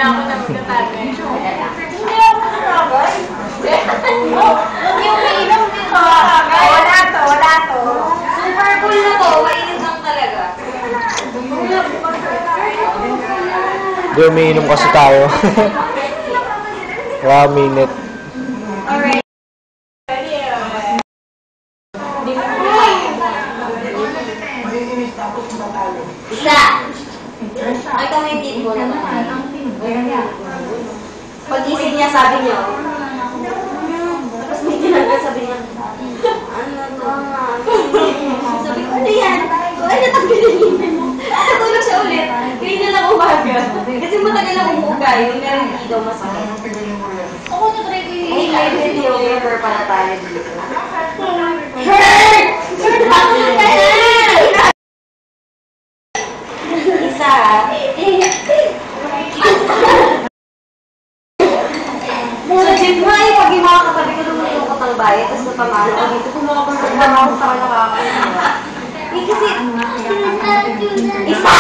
na ako na magtatagay. Hindi ako nakakagay. Yung inom dito. Wala to. Super cool na to. Mainit lang talaga. Hindi, umiinom kasi tayo. Kaya minute. Alright. Isa. Ay, kamitin mo naman. Pag-isip niya, sabi niya, tapos may tinanggal, sabi niya, ano to? Sabi ko, ano yan? Ay, natanggalin yun mo. Natulog siya ulit. Kaya niya lang umaga. Kasi matagal lang umuuga yun. Meron hindi daw masakit. Ako na-try ko yung video. Remember pala tayo dito. Hurt! Isa. So, Jim, may pag yung mga katabi ko naman yung katalbayan, tapos napamalo ko dito, kumakabagal ako sa kanya kakakain. Eh, kasi, isa!